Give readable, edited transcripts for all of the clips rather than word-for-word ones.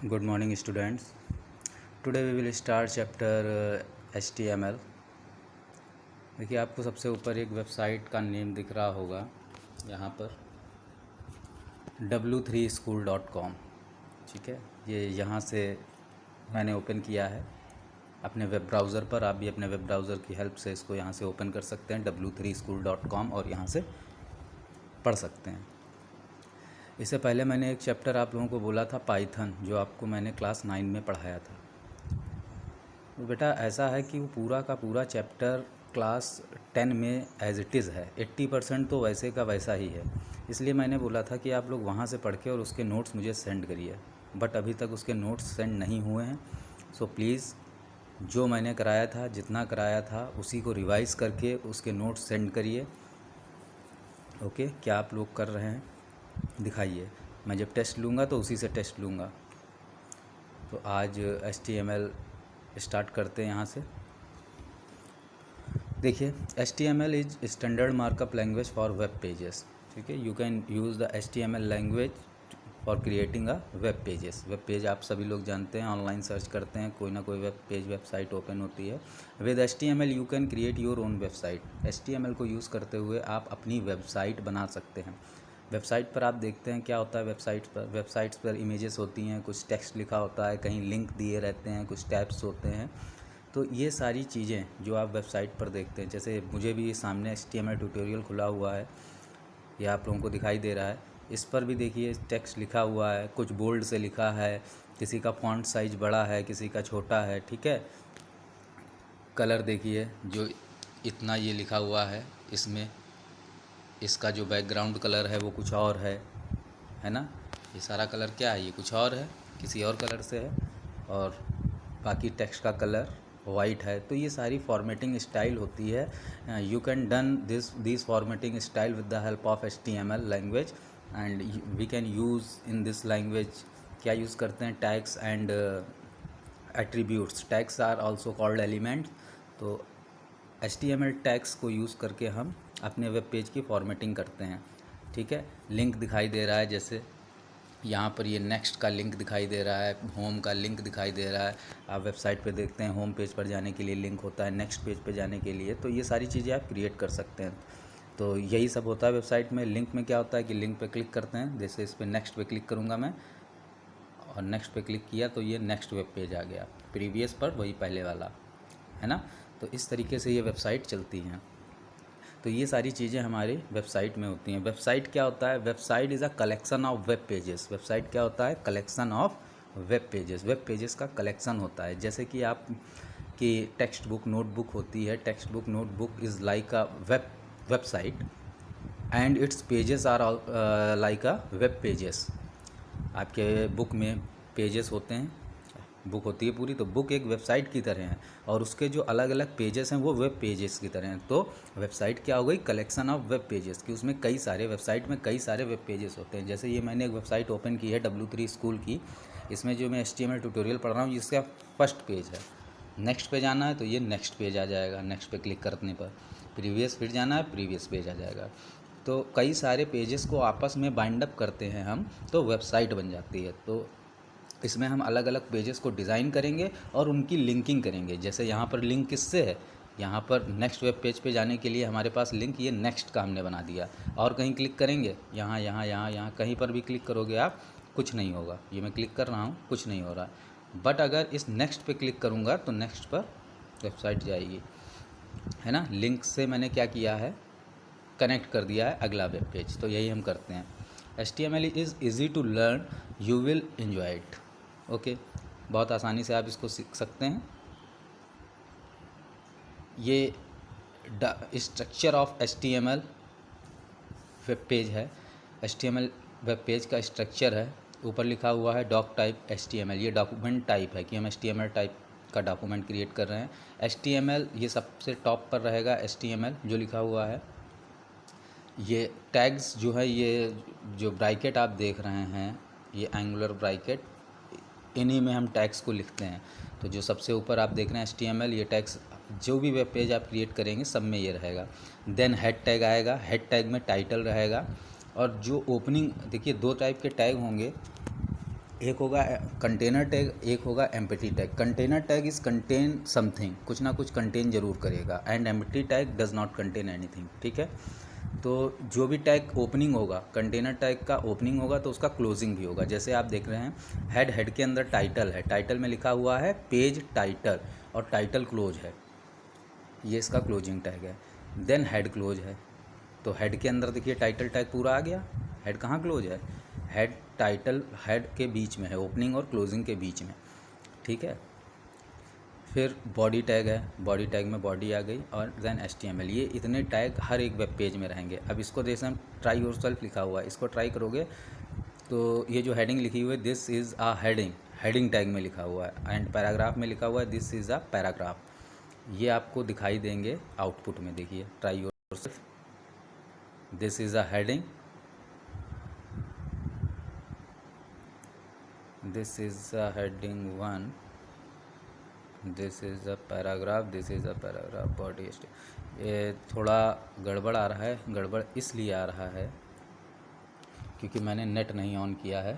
Good morning, students. Today we will start chapter HTML. देखिए, आपको सबसे ऊपर एक वेबसाइट का नेम दिख रहा होगा यहाँ पर w3school.com. ठीक है, ये यहाँ से मैंने ओपन किया है अपने वेब ब्राउज़र पर। आप भी अपने वेब ब्राउज़र की हेल्प से इसको यहाँ से ओपन कर सकते हैं w3school.com और यहाँ से पढ़ सकते हैं। इससे पहले मैंने एक चैप्टर आप लोगों को बोला था पाइथन, जो आपको मैंने क्लास 9 में पढ़ाया था। तो बेटा ऐसा है कि वो पूरा का पूरा चैप्टर क्लास 10 में एज इट इज़ है, 80% तो वैसे का वैसा ही है। इसलिए मैंने बोला था कि आप लोग वहाँ से पढ़ के और उसके नोट्स मुझे सेंड करिए, बट अभी तक उसके नोट्स सेंड नहीं हुए हैं। सो प्लीज़ जो मैंने कराया था, जितना कराया था उसी को रिवाइज़ करके उसके नोट्स सेंड करिए। ओके, क्या आप लोग कर रहे हैं दिखाइए। मैं जब टेस्ट लूँगा तो उसी से टेस्ट लूँगा। तो आज HTML स्टार्ट करते हैं यहाँ से। देखिए, HTML is standard markup language for web pages. ठीक है, you can use the HTML language for creating a web pages. Web page आप सभी लोग जानते हैं, ऑनलाइन सर्च करते हैं, कोई ना कोई वेब पेज वेबसाइट ओपन होती है। With HTML you can create your own website. HTML को यूज़ करते हुए आप अपनी वेबसाइट बना सकते हैं। वेबसाइट पर आप देखते हैं क्या होता है। वेबसाइट्स पर इमेजेस होती हैं, कुछ टेक्स्ट लिखा होता है, कहीं लिंक दिए रहते हैं, कुछ टैब्स होते हैं। तो ये सारी चीज़ें जो आप वेबसाइट पर देखते हैं, जैसे मुझे भी सामने HTML ट्यूटोरियल खुला हुआ है, ये आप लोगों को दिखाई दे रहा है। इस पर भी देखिए टेक्स्ट लिखा हुआ है, कुछ बोल्ड से लिखा है, किसी का फॉन्ट साइज बड़ा है, किसी का छोटा है। ठीक है, कलर देखिए जो इतना ये लिखा हुआ है, इसमें इसका जो बैकग्राउंड कलर है वो कुछ और है ना। ये सारा कलर क्या है, ये कुछ और है, किसी और कलर से है, और बाकी टेक्स्ट का कलर वाइट है। तो ये सारी फॉर्मेटिंग स्टाइल होती है। You can done this formatting style with the help of HTML language and we can use in this language. क्या यूज़ करते हैं, tags and attributes. Tags are also called elements. तो HTML टैग्स को use करके हम अपने web page की formatting करते हैं। ठीक है, लिंक दिखाई दे रहा है, जैसे यहाँ पर ये नेक्स्ट का लिंक दिखाई दे रहा है, होम का लिंक दिखाई दे रहा है। आप वेबसाइट पे देखते हैं होम पेज पर जाने के लिए लिंक होता है, नेक्स्ट पेज पे जाने के लिए। तो ये सारी चीज़ें आप क्रिएट कर सकते हैं। तो यही सब होता है वेबसाइट में। लिंक में क्या होता है कि लिंक पे क्लिक करते हैं, जैसे इस पर नेक्स्ट पे क्लिक करूँगा मैं, और नेक्स्ट पे क्लिक किया तो ये नेक्स्ट वेब पेज आ गया, प्रीवियस पर वही पहले वाला, है ना। तो इस तरीके से ये वेबसाइट चलती हैं। तो ये सारी चीज़ें हमारी वेबसाइट में होती हैं। वेबसाइट क्या होता है, website is a collection of web pages. Website क्या होता है, collection of web pages. Web pages का कलेक्शन होता है। जैसे कि आप की टेक्स्ट बुक नोटबुक होती है, text book notebook is like a website and its pages are like a web pages. आपके बुक में पेजेस होते हैं, बुक होती है पूरी, तो बुक एक वेबसाइट की तरह है, और उसके जो अलग अलग पेजेस हैं वो वेब पेजेस की तरह हैं। तो वेबसाइट क्या हो गई, कलेक्शन ऑफ वेब पेजेस की। उसमें कई सारे वेबसाइट में कई सारे वेब पेजेस होते हैं। जैसे ये मैंने एक वेबसाइट ओपन की है W3 स्कूल की। इसमें जो मैं HTML ट्यूटोरियल पढ़ रहा हूँ, इसका फर्स्ट पेज है। नेक्स्ट पे जाना है तो ये नेक्स्ट पेज आ जाएगा, नेक्स्ट पे क्लिक करने पर। प्रीवियस फिर जाना है, प्रीवियस पेज आ जाएगा। तो कई सारे पेजेस को आपस में बाइंड अप करते हैं हम, तो वेबसाइट बन जाती है। तो इसमें हम अलग अलग पेजेस को डिज़ाइन करेंगे और उनकी लिंकिंग करेंगे। जैसे यहाँ पर लिंक किससे है, यहाँ पर नेक्स्ट वेब पेज पे जाने के लिए हमारे पास लिंक ये नेक्स्ट का हमने बना दिया। और कहीं क्लिक करेंगे, यहाँ यहाँ यहाँ यहाँ कहीं पर भी क्लिक करोगे आप, कुछ नहीं होगा। ये मैं क्लिक कर रहा हूँ, कुछ नहीं हो रहा। बट अगर इस नेक्स्ट पे क्लिक करूँगा तो नेक्स्ट पर वेबसाइट जाएगी, है ना। लिंक से मैंने क्या किया है, कनेक्ट कर दिया है अगला वेब पेज। तो यही हम करते हैं। HTML is easy to learn, you will enjoy it. Okay, बहुत आसानी से आप इसको सीख सकते हैं। ये structure of HTML web page है। HTML वेब पेज का स्ट्रक्चर है। ऊपर लिखा हुआ है डॉक टाइप HTML। ये डॉक्यूमेंट टाइप है कि हम HTML टाइप का डॉक्यूमेंट क्रिएट कर रहे हैं। HTML ये सबसे टॉप पर रहेगा, HTML जो लिखा हुआ है। ये टैग्स जो है, ये जो ब्रैकेट आप देख रहे हैं, ये एंगुलर ब्रैकेट, इन्हीं में हम टैग्स को लिखते हैं। तो जो सबसे ऊपर आप देख रहे हैं HTML, ये टैग्स जो भी वेब पेज आप क्रिएट करेंगे सब में ये रहेगा। देन हेड टैग आएगा, हेड टैग में टाइटल रहेगा। और जो ओपनिंग, देखिए दो टाइप के टैग होंगे, एक होगा कंटेनर टैग, एक होगा empty tag. Container tag is contain something, कुछ ना कुछ कंटेन जरूर करेगा, and empty tag does not contain anything. ठीक है, तो जो भी टैग ओपनिंग होगा, कंटेनर टैग का ओपनिंग होगा तो उसका क्लोजिंग भी होगा। जैसे आप देख रहे हैं हेड के अंदर टाइटल है, टाइटल में लिखा हुआ है पेज टाइटल, और टाइटल क्लोज है, ये इसका क्लोजिंग टैग है। देन हेड क्लोज है, तो हेड के अंदर देखिए टाइटल टैग पूरा आ गया। हेड कहाँ क्लोज है? हेड टाइटल हेड के बीच में है, ओपनिंग और क्लोजिंग के बीच में। ठीक है, फिर बॉडी टैग है, बॉडी टैग में बॉडी आ गई, और देन HTML। ये इतने टैग हर एक वेब पेज में रहेंगे। अब इसको जैसे हम ट्राई योरसेल्फ लिखा हुआ है, इसको ट्राई करोगे तो ये जो हेडिंग लिखी हुई है this is a heading, heading tag में लिखा हुआ है, एंड पैराग्राफ में लिखा हुआ है दिस इज़ अ पैराग्राफ। ये आपको दिखाई देंगे आउटपुट में। देखिए try yourself, this is a heading, this is a heading 1, this is a paragraph, this is a paragraph body. ये थोड़ा गड़बड़ आ रहा है, गड़बड़ इसलिए आ रहा है क्योंकि मैंने नेट नहीं ऑन किया है।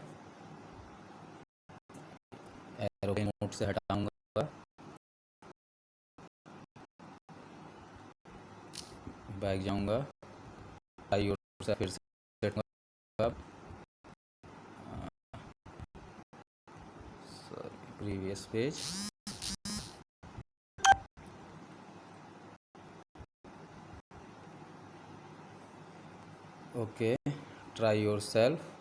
एरोप्लेन मोड से हटाऊंगा, बैक जाऊंगा, फिर से सेट करूंगा, previous page. Okay, try your self.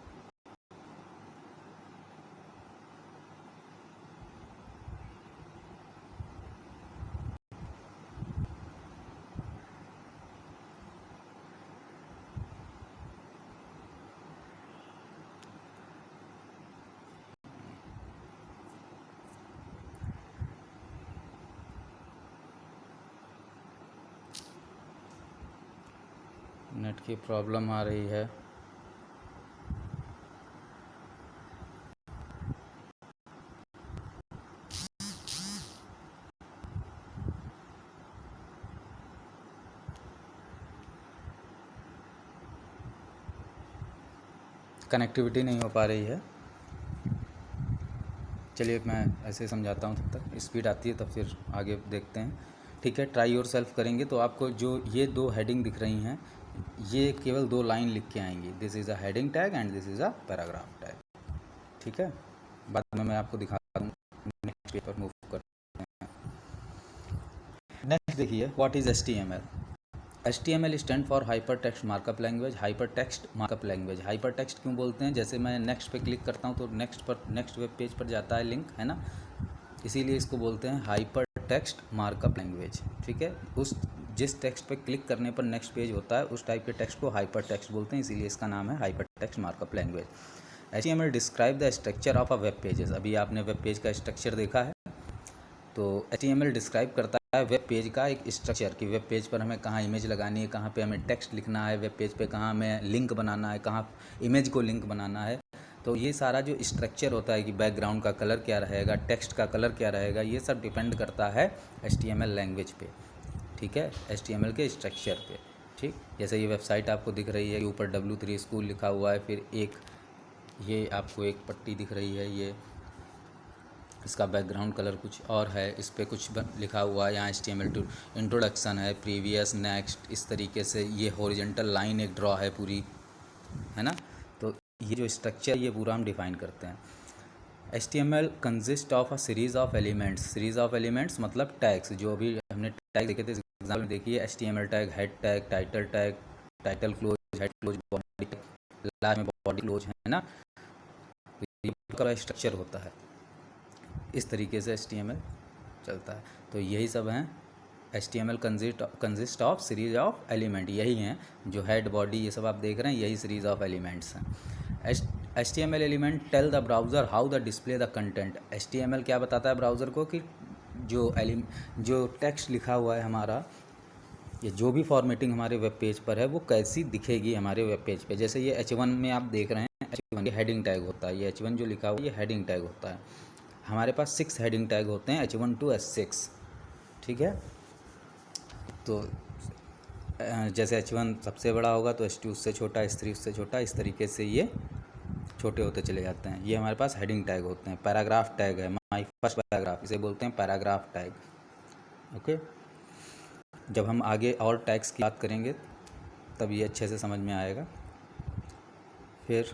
Net की प्रॉब्लम आ रही है। कनेक्टिविटी नहीं हो पा रही है। चलिए मैं ऐसे समझाता हूँ, तब तक स्पीड आती है तब फिर आगे देखते हैं। ठीक है, ट्राई योर सेल्फ करेंगे तो आपको जो ये दो हेडिंग दिख रही हैं, ये केवल 2 लाइन लिख के आएंगी, this is a heading tag and this is a paragraph tag. ठीक है, बाद में मैं आपको दिखाता हूँ। नेक्स्ट पेपर मूव करते हैं। नेक्स्ट देखिए, what is HTML। HTML stand for hyper text markup language. Hyper text markup language, hyper text क्यों बोलते हैं? जैसे मैं नेक्स्ट पे क्लिक करता हूँ तो नेक्स्ट वेब पेज पर जाता है लिंक, है ना, इसीलिए इसको बोलते हैं हाइपर टेक्स्ट मार्कअप लैंग्वेज। ठीक है, उस जिस टेक्स्ट पे क्लिक करने पर नेक्स्ट पेज होता है उस टाइप के टेक्स्ट को हाइपर टेक्स्ट बोलते हैं, इसीलिए इसका नाम है hyper text markup language. HTML describe the structure of a web pages. अभी आपने वेब पेज का स्ट्रक्चर देखा है, तो HTML डिस्क्राइब करता है वेब पेज का एक स्ट्रक्चर, कि वेब पेज पर हमें कहाँ इमेज लगानी है, कहाँ पे हमें टेक्स्ट लिखना है, वेब पेज पे कहाँ हमें लिंक बनाना है, कहाँ इमेज को लिंक बनाना है। तो ये सारा जो स्ट्रक्चर होता है कि बैकग्राउंड का कलर क्या रहेगा, टेक्स्ट का कलर क्या रहेगा, ये सब डिपेंड करता है HTML लैंग्वेज पे। ठीक है, HTML के स्ट्रक्चर पे। ठीक, जैसे ये वेबसाइट आपको दिख रही है, ऊपर W3 स्कूल लिखा हुआ है, फिर एक ये आपको एक पट्टी दिख रही है, ये इसका बैकग्राउंड कलर कुछ और है, इस पर कुछ लिखा हुआ है। यहाँ HTML टू इंट्रोडक्शन है, प्रीवियस, नेक्स्ट, इस तरीके से ये हॉरिजॉन्टल लाइन एक ड्रॉ है पूरी, है ना। तो ये जो स्ट्रक्चर ये पूरा हम डिफाइन करते हैं। HTML consist of a series of elements. Series of elements मतलब टैग्स, जो अभी हमने टैग देखे थे एग्जाम्पल में, देखिए HTML tag, head tag, title tag, title close, head close, body, last में बॉडी क्लोज, है ना। तो ये स्ट्रक्चर होता है, इस तरीके से HTML चलता है। तो यही सब हैं, HTML consist of series of element, यही हैं जो हेड, बॉडी, ये सब आप देख रहे हैं, यही सीरीज ऑफ एलिमेंट्स हैं। HTML element tell the browser how the display the content. HTML क्या बताता है ब्राउज़र को कि जो टेक्स्ट लिखा हुआ है हमारा, ये जो भी फॉर्मेटिंग हमारे वेब पेज पर है वो कैसी दिखेगी हमारे वेब पेज पे। जैसे ये H1 में आप देख रहे हैं, H1 ये हेडिंग टैग होता है, ये H1 जो लिखा हुआ है ये हेडिंग टैग होता है। हमारे पास 6 हेडिंग टैग होते हैं, H1 to H6। ठीक है, तो जैसे H1 सबसे बड़ा होगा तो H2 उससे छोटा, H3 उससे छोटा, इस तरीके से ये छोटे होते चले जाते हैं। ये हमारे पास हेडिंग टैग होते हैं। पैराग्राफ टैग है, माई फर्स्ट पैराग्राफ, इसे बोलते हैं पैराग्राफ टैग। ओके, जब हम आगे और टैग्स की बात करेंगे तब ये अच्छे से समझ में आएगा। फिर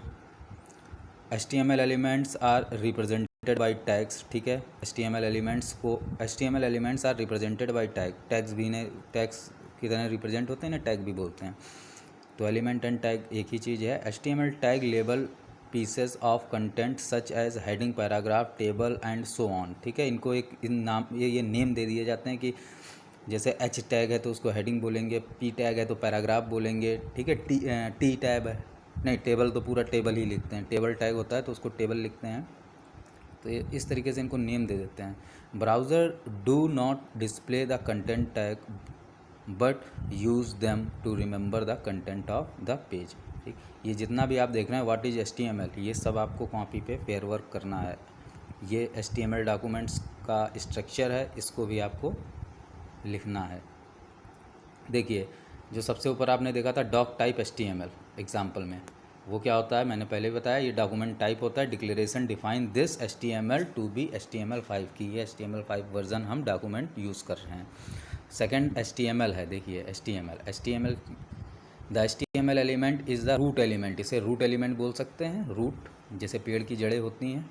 HTML elements are represented by tags. ठीक है, HTML elements are represented by tag. Tags भी ने टैग्स की तरह रिप्रेजेंट होते हैं ना, टैग भी बोलते हैं। तो एलिमेंट एंड टैग एक ही चीज़ है। HTML tag label pieces of content such as heading, paragraph, table and so on. ठीक है, इनको एक इन नाम ये नेम दे दिए जाते हैं कि जैसे H टैग है तो उसको हेडिंग बोलेंगे, P टैग है तो पैराग्राफ बोलेंगे। ठीक है, T टैग है, नहीं टेबल तो पूरा टेबल ही लिखते हैं, टेबल टैग होता है तो उसको टेबल लिखते हैं। तो ये इस तरीके से इनको नेम दे देते हैं। Browser do not display the content tag but use them to remember the content of the page. ठीक, ये जितना भी आप देख रहे हैं व्हाट इज़ HTML, ये सब आपको कॉपी पे फेयर वर्क करना है। ये HTML डॉक्यूमेंट्स का स्ट्रक्चर है, इसको भी आपको लिखना है। देखिए, जो सबसे ऊपर आपने देखा था डॉक टाइप HTML एग्जाम्पल में, वो क्या होता है मैंने पहले बताया, ये डॉक्यूमेंट टाइप होता है। Declaration define this HTML to be HTML5 की, ये HTML5 वर्जन हम डॉक्यूमेंट यूज़ कर रहे हैं। सेकंड HTML है, देखिए HTML the HTML element is the root element. इसे रूट एलिमेंट बोल सकते हैं। रूट जैसे पेड़ की जड़ें होती हैं,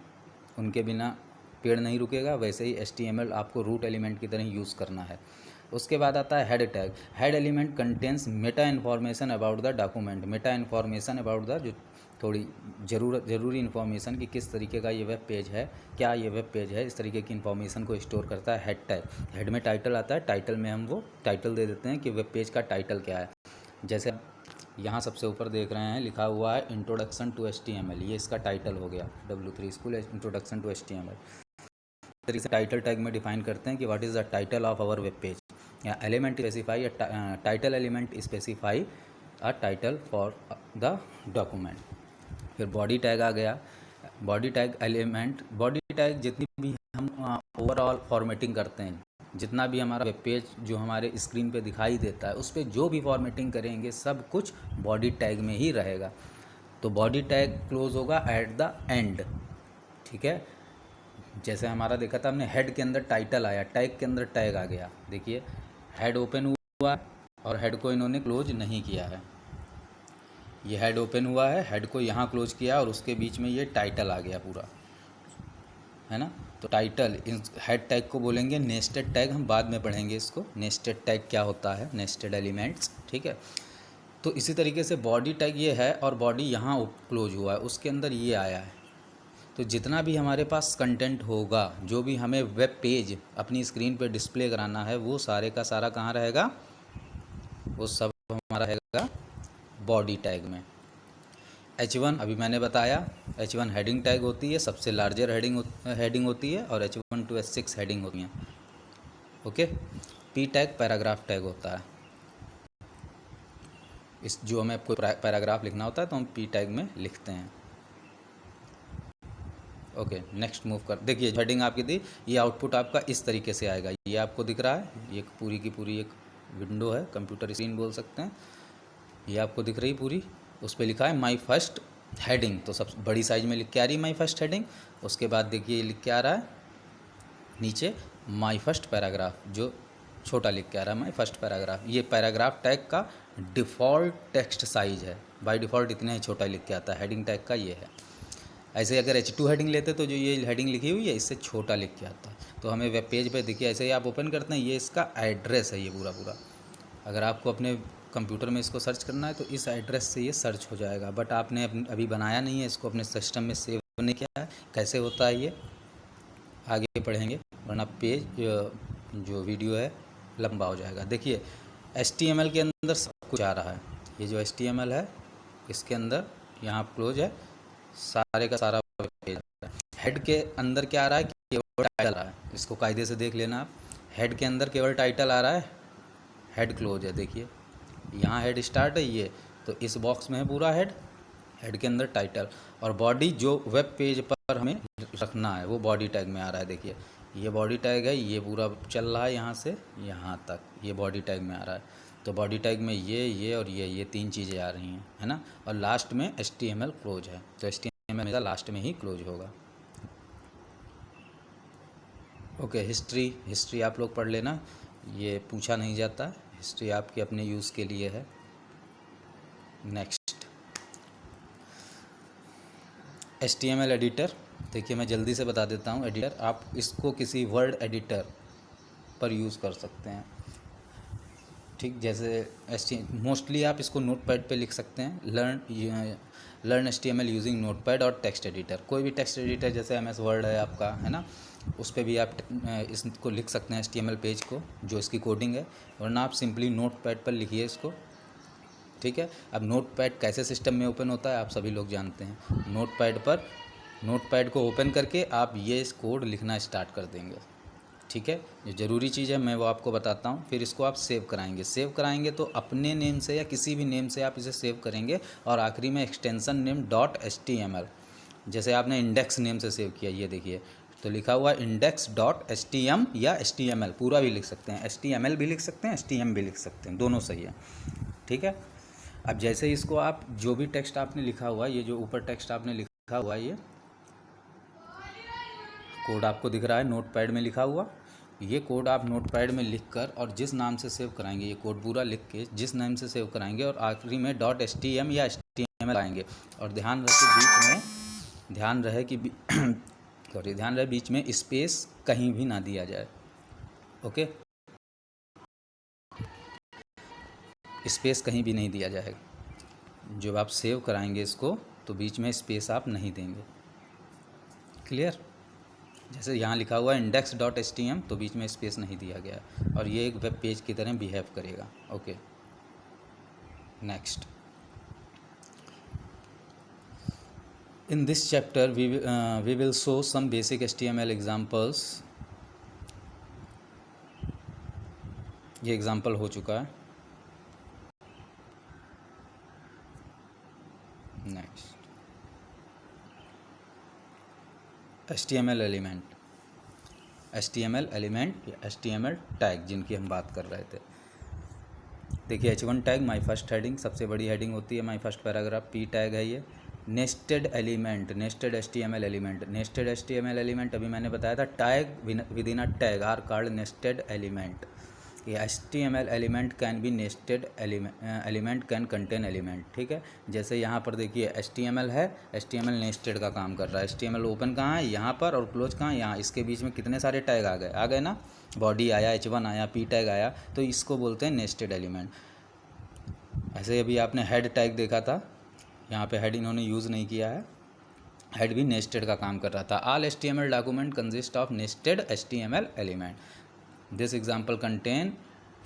उनके बिना पेड़ नहीं रुकेगा, वैसे ही HTML आपको रूट एलिमेंट की तरह यूज़ करना है। उसके बाद आता है head tag. Head element contains Meta information about the document. Meta information about the, जो थोड़ी ज़रूरी इन्फॉर्मेशन कि किस तरीके का ये वेब पेज है, क्या ये वेब पेज है, इस तरीके की इन्फॉर्मेशन को स्टोर करता है हेड टैग। हेड में टाइटल आता है, टाइटल में हम वो टाइटल दे देते हैं कि वेब पेज का टाइटल क्या है। जैसे यहाँ सबसे ऊपर देख रहे हैं लिखा हुआ है इंट्रोडक्शन टू HTML, ये इसका टाइटल हो गया। W3 school introduction to HTML। तरीके से टाइटल टैग में डिफाइन करते हैं कि what is the title of our web page. या element specify title element specify a title for the document. फिर बॉडी टैग आ गया। Body tag element, body tag जितनी भी हम ओवरऑल फॉर्मेटिंग करते हैं, जितना भी हमारा वेब पेज जो हमारे स्क्रीन पे दिखाई देता है, उस पर जो भी फॉर्मेटिंग करेंगे सब कुछ बॉडी टैग में ही रहेगा। तो बॉडी टैग क्लोज होगा एट द एंड। ठीक है, जैसे हमारा देखा था हमने हेड के अंदर टाइटल आया, टैग के अंदर टैग आ गया। देखिए हेड ओपन हुआ और हेड को इन्होंने क्लोज नहीं किया है। ये हेड ओपन हुआ है, हेड को यहाँ क्लोज किया और उसके बीच में ये टाइटल आ गया पूरा, है ना। तो टाइटल हेड टैग को बोलेंगे नेस्टेड टैग, हम बाद में पढ़ेंगे इसको नेस्टेड टैग क्या होता है, नेस्टेड एलिमेंट्स। ठीक है, तो इसी तरीके से बॉडी टैग ये है और बॉडी यहाँ क्लोज हुआ है, उसके अंदर ये आया है। तो जितना भी हमारे पास कंटेंट होगा, जो भी हमें वेब पेज अपनी स्क्रीन पे डिस्प्ले कराना है, वो सारे का सारा कहाँ रहेगा, वो सब हमारा रहेगा बॉडी टैग में। H1 अभी मैंने बताया, H1 हेडिंग टैग होती है, सबसे लार्जर हेडिंग होती है, और H1 to H6 हेडिंग होती हैं। Okay, P tag paragraph tag होता है। इस जो हमें कोई पैराग्राफ लिखना होता है तो हम P टैग में लिखते हैं। ओके, नेक्स्ट मूव कर। देखिए हेडिंग आपकी थी, ये आउटपुट आपका इस तरीके से आएगा। ये आपको दिख रहा है, ये पूरी की पूरी एक विंडो है, कंप्यूटर स्क्रीन बोल सकते हैं। ये आपको दिख रही पूरी, उस पर लिखा है माई फर्स्ट हेडिंग, तो सब बड़ी साइज में लिख के आ रही है माई फर्स्ट हेडिंग। उसके बाद देखिए लिख के आ रहा है नीचे माई फर्स्ट पैराग्राफ, जो छोटा लिख के आ रहा है माई फर्स्ट पैराग्राफ। ये पैराग्राफ टैग का डिफ़ॉल्ट टेक्स्ट साइज है, बाय डिफ़ॉल्ट इतना ही छोटा लिख के आता है। हेडिंग टैग का ये है। ऐसे अगर H2 हेडिंग लेते तो जो ये हेडिंग लिखी हुई है इससे छोटा लिख के आता है। तो हमें वेब पेज पे देखिए ऐसे ही आप ओपन करते हैं, ये इसका एड्रेस है, ये पूरा पूरा। अगर आपको अपने कंप्यूटर में इसको सर्च करना है तो इस एड्रेस से ये सर्च हो जाएगा, बट आपने अभी बनाया नहीं है इसको, अपने सिस्टम में सेव नहीं किया है। कैसे होता है ये आगे पढ़ेंगे, वरना पेज जो वीडियो है लंबा हो जाएगा। देखिए HTML के अंदर सब कुछ आ रहा है। ये जो HTML है इसके अंदर यहाँ क्लोज है, सारे का सारा पेज आ रहा है। हेड के अंदर क्या आ रहा है, केवल टाइटल आ रहा है। इसको कायदे से देख लेना आप, हेड के अंदर केवल टाइटल आ रहा है, हेड क्लोज है। देखिए यहाँ हेड स्टार्ट है, ये तो इस बॉक्स में है पूरा हेड, हेड के अंदर टाइटल, और बॉडी जो वेब पेज पर हमें रखना है वो बॉडी टैग में आ रहा है। देखिए ये बॉडी टैग है, ये पूरा चल रहा है यहाँ से यहाँ तक, ये बॉडी टैग में आ रहा है। तो बॉडी टैग में ये और ये तीन चीज़ें आ रही हैं, है ना। और लास्ट में HTML क्लोज है। तो HTML हमेशा लास्ट में ही क्लोज होगा। ओके, हिस्ट्री आप लोग पढ़ लेना, ये पूछा नहीं जाता, हिस्ट्री आपके अपने यूज़ के लिए है। Next, HTML editor. देखिए मैं जल्दी से बता देता हूँ। एडिटर आप इसको किसी वर्ड एडिटर पर यूज़ कर सकते हैं, ठीक। जैसे मोस्टली आप इसको नोटपैड पे लिख सकते हैं। लर्न HTML यूजिंग नोटपैड और टेक्स्ट एडिटर। कोई भी टेक्स्ट एडिटर जैसे MS वर्ड है आपका, है ना, उस पर भी आप इसको लिख सकते हैं HTML पेज को, जो इसकी कोडिंग है। वरना आप सिंपली नोटपैड पर लिखिए इसको, ठीक है। अब नोटपैड कैसे सिस्टम में ओपन होता है आप सभी लोग जानते हैं। नोटपैड को ओपन करके आप ये कोड लिखना स्टार्ट कर देंगे, ठीक है। जो ज़रूरी चीज़ है मैं वो आपको बताता हूँ। फिर इसको आप सेव कराएंगे तो अपने नेम से या किसी भी नेम से आप इसे सेव करेंगे, और आखिरी में एक्सटेंशन नेम .html, जैसे आपने इंडेक्स नेम से सेव किया, ये देखिए तो लिखा हुआ index.htm या HTML, पूरा भी लिख सकते हैं, HTML भी लिख सकते हैं, HTML भी लिख सकते हैं, दोनों सही है, ठीक है। अब जैसे इसको आप जो भी टेक्स्ट आपने लिखा हुआ है, ये जो ऊपर टेक्स्ट आपने लिखा हुआ है, ये कोड आपको दिख रहा है नोटपैड में लिखा हुआ, ये कोड आप नोटपैड में लिखकर और जिस नाम से सेव कराएंगे, ये कोड पूरा लिख के जिस नाम से सेव कराएंगे और आखिरी में .htm या HTML आएंगे। और ध्यान रहे बीच में स्पेस कहीं भी ना दिया जाए, ओके, स्पेस कहीं भी नहीं दिया जाएगा। जब आप सेव कराएंगे इसको तो बीच में स्पेस आप नहीं देंगे, क्लियर। जैसे यहाँ लिखा हुआ है index.htm, तो बीच में स्पेस नहीं दिया गया, और ये एक वेब पेज की तरह बिहेव करेगा, okay. Next, in this chapter we will show some basic HTML examples. ये एग्जाम्पल हो चुका है। नेक्स्ट, HTML एलिमेंट या HTML टैग जिनकी हम बात कर रहे थे। देखिए H1 tag my first heading, सबसे बड़ी हेडिंग होती है my first paragraph. P tag है ये। नेस्टेड HTML एलिमेंट अभी मैंने बताया था, tag within a tag are called nested element. ये HTML element can be nested element can contain element, ठीक है। जैसे यहाँ पर देखिए HTML है, HTML नेस्टेड का काम कर रहा है। HTML ओपन कहाँ है, यहाँ पर, और क्लोज कहाँ है, यहाँ। इसके बीच में कितने सारे टैग आ गए ना, बॉडी आया, H1 आया, P टैग आया, तो इसको बोलते हैं नेस्टेड एलिमेंट। ऐसे अभी आपने हेड टैग देखा था, यहाँ पे हेड इन्होंने यूज़ नहीं किया है, हेड भी नेस्टेड का काम कर रहा था। All HTML document consist of nested HTML element. This example contain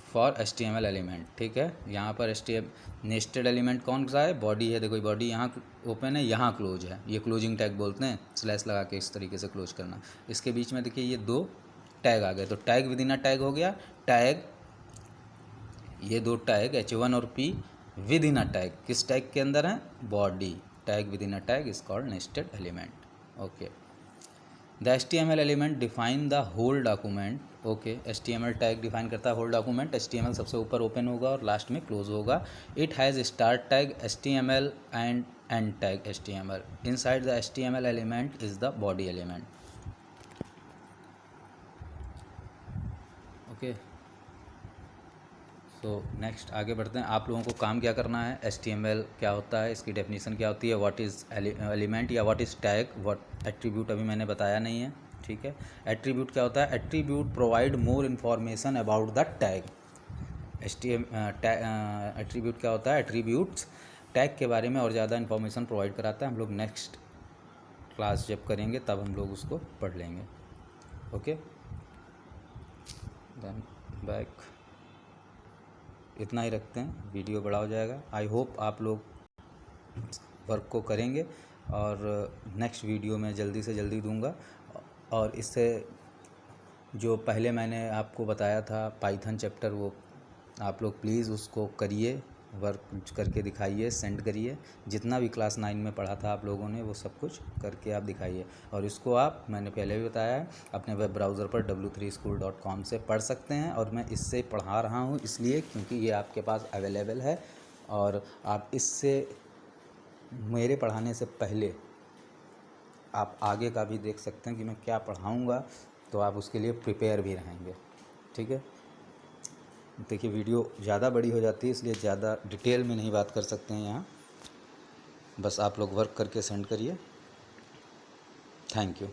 for HTML element, ठीक है। यहाँ पर नेस्टेड एलिमेंट कौन सा है, बॉडी है, देखो बॉडी यहाँ ओपन है, यहाँ क्लोज है, ये क्लोजिंग टैग बोलते हैं, स्लैश लगा के इस तरीके से क्लोज करना। इसके बीच में देखिए ये दो टैग आ गए, तो टैग विदिन अ टैग हो गया। टैग, ये दो टैग H1 और P within a tag, किस टैग के अंदर है, body. Tag within a tag is called nested element, okay. The HTML element define the whole document, okay. HTML tag define करता है होल डॉक्यूमेंट। HTML सबसे ऊपर ओपन होगा और लास्ट में क्लोज होगा। It has start tag HTML and and tag HTML। Inside the HTML element is the body element, okay. तो next आगे बढ़ते हैं। आप लोगों को काम क्या करना है, HTML क्या होता है, इसकी डेफिनेशन क्या होती है, व्हाट इज़ एलिमेंट या what is tag, what attribute अभी मैंने बताया नहीं है, ठीक है। एट्रीब्यूट क्या होता है, attribute provide more information about the tag. Attribute क्या होता है, एट्रीब्यूट्स टैग के बारे में और ज़्यादा इन्फॉर्मेशन प्रोवाइड कराता है। हम लोग नेक्स्ट क्लास जब करेंगे तब हम लोग उसको पढ़ लेंगे, ओके। देन बैक, इतना ही रखते हैं, वीडियो बड़ा हो जाएगा। आई होप आप लोग वर्क को करेंगे, और नेक्स्ट वीडियो में जल्दी से जल्दी दूंगा। और इससे जो पहले मैंने आपको बताया था पाइथन चैप्टर, वो आप लोग प्लीज़ उसको करिए, वर्क करके दिखाइए, सेंड करिए। जितना भी क्लास 9 में पढ़ा था आप लोगों ने वो सब कुछ करके आप दिखाइए। और इसको आप, मैंने पहले भी बताया है, अपने वेब ब्राउज़र पर w3school.com से पढ़ सकते हैं। और मैं इससे पढ़ा रहा हूँ इसलिए क्योंकि ये आपके पास अवेलेबल है, और आप इससे मेरे पढ़ाने से पहले आप आगे का भी देख सकते हैं कि मैं क्या पढ़ाऊँगा, तो आप उसके लिए प्रिपेयर भी रहेंगे। ठीक है, देखिए वीडियो ज़्यादा बड़ी हो जाती है, इसलिए ज़्यादा डिटेल में नहीं बात कर सकते हैं यहाँ। बस आप लोग वर्क करके सेंड करिए। Thank you.